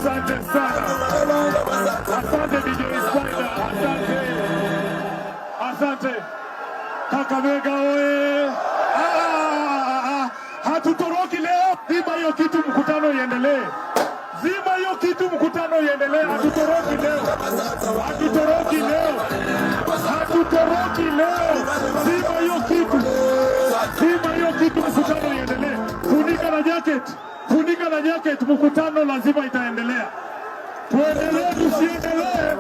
Asante sana. Asante DJ Spider. Asante. Kakamega oye. Hatutoroki leo. Zima hiyo kitu, mkutano iendelee. Zima hiyo kitu, mkutano iendelee. Hatutoroki leo. Hatutoroki leo. Hatutoroki leo. Zima hiyo kitu. Zima hiyo kitu, mkutano iendelee. Funika na jacket. Funika na jacket, mkutano lazima itaendelea. Tuendelee tusiendelee.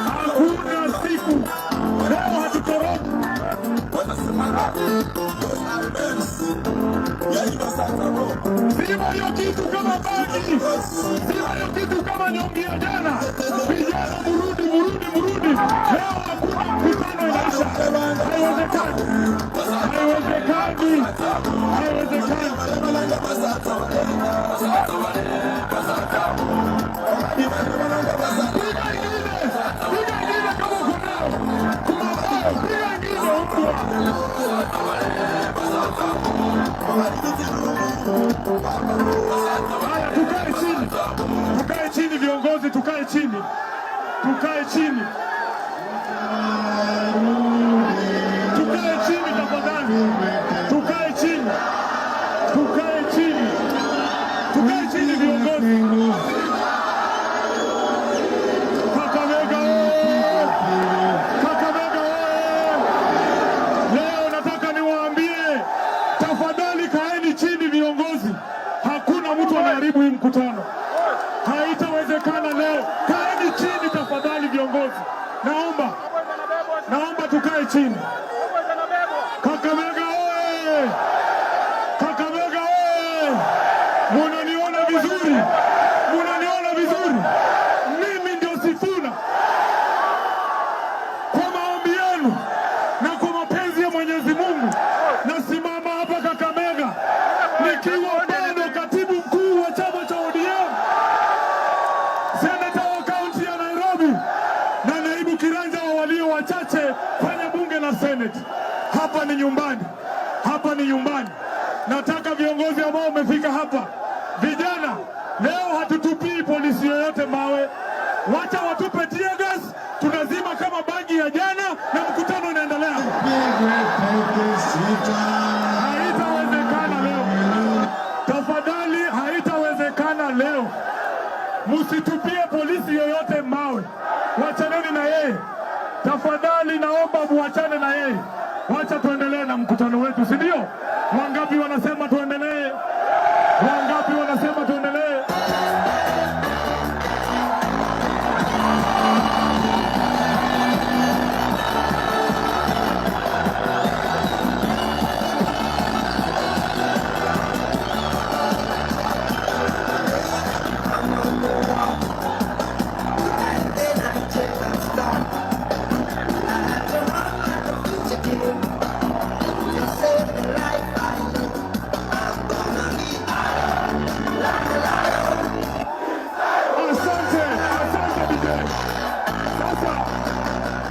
Hakuna siku. Leo hatutoroki. Zima hiyo kitu kama bagi. Zima hiyo kitu kama nyongi ya jana. Vijana murudi. Leo hakuna mkutano inaisha. Haiwezekani. Haiwezekani. Haiwezekani. Tukae chini viongozi, tukae chini. Tukae chini. Tukae chini tafadhali. Tukae chini. Tukae chini. Tukae chini viongozi. Kakamega. Kakamega. Leo nataka niwaambie, tafadhali kaeni chini viongozi. Hakuna mtu anaharibu hii mkutano. Haitawezekana leo. Kaeni chini tafadhali viongozi. Naomba tukae chini. Kakamega oye! Kakamega oye! Munaniona vizuri? Munaniona vizuri? Mimi ndio Sifuna. Kwa maombi yenu na kwa mapenzi ya Mwenyezi Mungu nasimama hapa Kakamega nikiwa bado katibu mkuu wa chama cha ODM, seneta wa kaunti ya Nairobi na naibu kiranja wa walio wachache kwenye bunge la Senate. Hapa ni nyumbani. Hapa ni nyumbani. Nataka viongozi ambao wamefika hapa, vijana, leo hatutupii polisi yoyote mawe. Wacha watupe tear gas, tunazima kama bagi ya jana na mkutano unaendelea. Haitawezekana leo. Tafadhali, haitawezekana leo. Musitupie polisi yoyote mawe. Wachaneni na yeye. Tafadhali naomba muachane na yeye. Wacha tuendelee na mkutano wetu, si ndio? Wangapi wanasema tuendelee? Wangapi wanasema tuendelee?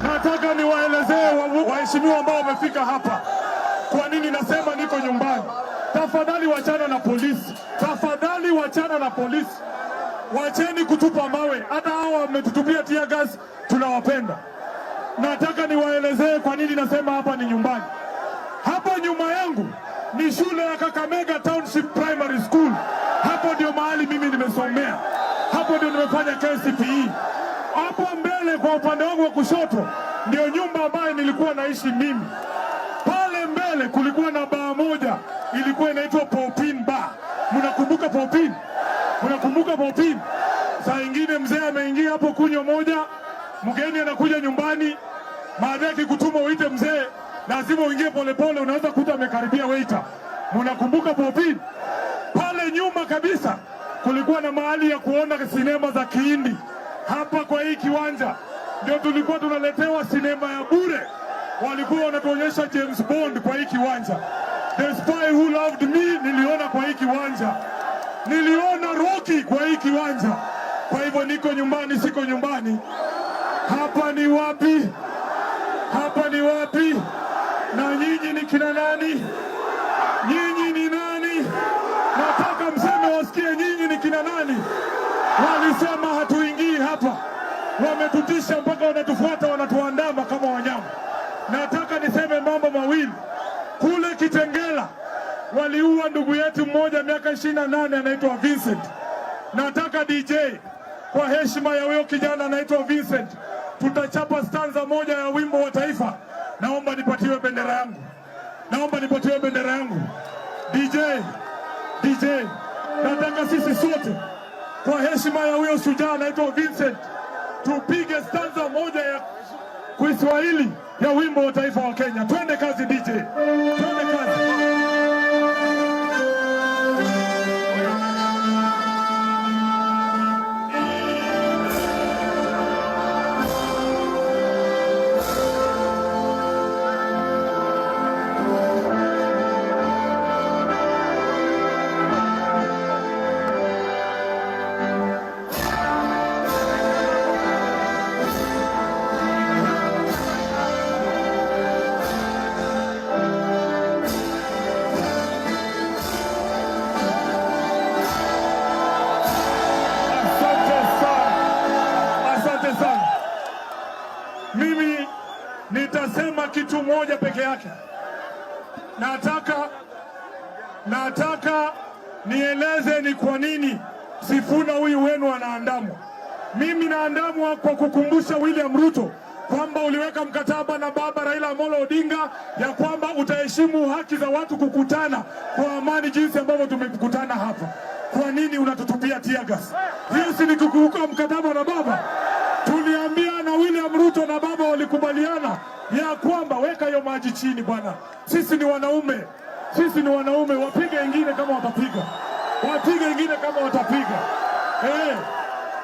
Nataka niwaelezee waheshimiwa ambao wamefika hapa kwa nini nasema niko nyumbani. Tafadhali wachana na polisi. Tafadhali wachana na polisi. Wacheni kutupa mawe. Hata hao wametutupia tear gas, tunawapenda. Nataka niwaelezee kwa nini nasema hapa ni nyumbani. Hapa nyuma yangu ni shule ya Kakamega Township Primary School. Hapo ndio mahali mimi nimesomea. Hapo ndio nimefanya KCPE. Hapo mbele kwa upande wangu wa kushoto ndio nyumba ambayo nilikuwa naishi mimi. Pale mbele kulikuwa na baa moja ilikuwa inaitwa Popin Bar. Mnakumbuka Popin? Mnakumbuka Popin? Saa ingine mzee ameingia hapo kunywa moja, mgeni anakuja nyumbani, maadhaki kutuma uite mzee, lazima uingie polepole, unaweza kuta amekaribia waiter. Mnakumbuka Popin? Pale nyuma kabisa kulikuwa na mahali ya kuona sinema za Kihindi. Hapa kwa hii kiwanja ndio tulikuwa tunaletewa sinema ya bure. Walikuwa wanatuonyesha James Bond kwa hii kiwanja. The Spy Who Loved Me niliona kwa hii kiwanja. Niliona Rocky kwa hii kiwanja. Kwa hivyo niko nyumbani, siko nyumbani. Hapa ni wapi? Hapa ni wapi? Na nyinyi ni kina nani? Nyinyi ni nani? Nataka mseme wasikie nyinyi ni kina nani? wametutisha mpaka wanatufuata, wanatuandama kama wanyama. Nataka niseme mambo mawili. Kule Kitengela waliua ndugu yetu mmoja miaka 28 anaitwa Vincent. Nataka DJ, kwa heshima ya huyo kijana anaitwa Vincent, tutachapa stanza moja ya wimbo wa taifa. Naomba nipatiwe bendera yangu. Naomba nipatiwe bendera yangu. DJ, nataka sisi sote kwa heshima ya huyo shujaa anaitwa Vincent tupige stanza moja ya Kiswahili ya wimbo wa taifa wa Kenya. Twende kazi DJ. Twende kazi. Mimi nitasema kitu moja peke yake. Nataka nieleze ni kwa nini Sifuna huyu wenu anaandamwa. Mimi naandamwa kwa kukumbusha William Ruto kwamba uliweka mkataba na baba Raila Amolo Odinga ya kwamba utaheshimu haki za watu kukutana kwa amani jinsi ambavyo tumekutana hapa. Kwa nini unatutupia tear gas? Hiyo si ni kukiuka mkataba na baba? Tuliambia na William Ruto na baba walikubaliana ya kwamba weka hiyo maji chini bwana. Sisi ni wanaume. Wapige ingine kama watapiga. Wapige ingine kama watapiga.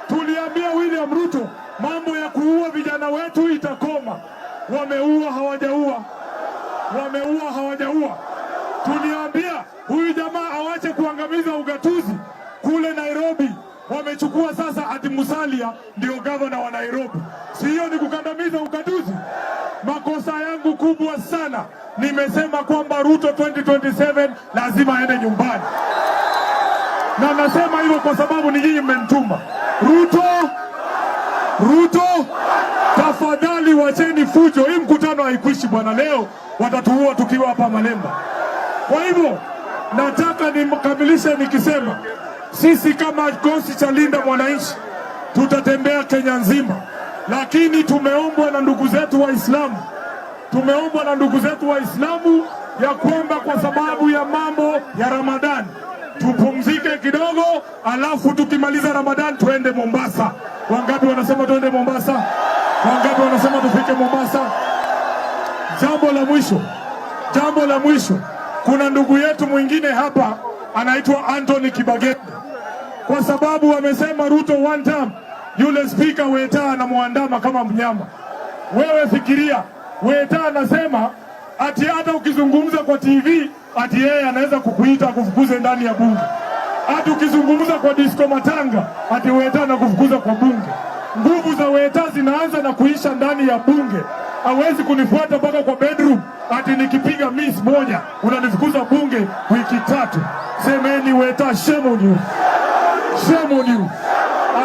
Tuliambia William Ruto mambo ya kuua vijana wetu itakoma. Wameua hawajaua. Tuliambia huyu jamaa awache kuangamiza ugatuzi kule Nairobi. Wamechukua sasa ati Musalia ndio gavana wa Nairobi. Si hiyo ni kukandamiza ugatuzi? Makosa yangu kubwa sana, nimesema kwamba Ruto 2027 lazima aende nyumbani. Na nasema hivyo kwa sababu ni nyinyi mmenituma. Ruto, tafadhali wacheni fujo. Hii mkutano haikuishi bwana, leo watatuua tukiwa hapa Malemba. Kwa hivyo nataka nikamilishe nikisema sisi kama kikosi cha Linda Mwananchi tutatembea Kenya nzima, lakini tumeombwa na ndugu zetu Waislamu ya kwamba kwa sababu ya mambo ya Ramadhani tupumzike kidogo, alafu tukimaliza Ramadhani tuende Mombasa. Wangapi wanasema tuende Mombasa? Wangapi wanasema tufike Mombasa? Jambo la mwisho, kuna ndugu yetu mwingine hapa anaitwa Anthony Kibagende. Kwa sababu wamesema Ruto one time, yule speaker Weta anamuandama kama mnyama. Wewe fikiria, Weta anasema ati hata ukizungumza kwa TV ati yeye anaweza kukuita kufukuze ndani ya bunge. Ati ukizungumza kwa disco matanga ati Weta anakufukuza kwa bunge. Nguvu za Weta zinaanza na kuisha ndani ya bunge. Hawezi kunifuata mpaka kwa bedroom ati nikipiga miss moja unanifukuza bunge wiki 3. Semeni Weta, shame on you. Shame on you.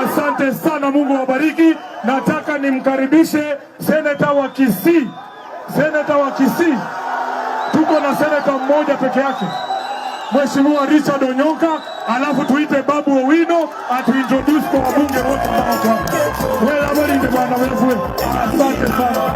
Asante sana, Mungu wabariki. Nataka nimkaribishe seneta wa Kisii. Tuko na seneta mmoja peke yake, Mheshimiwa Richard Onyonka, alafu tuite Babu Owino atuintroduce kwa wabunge wote. Asante sana.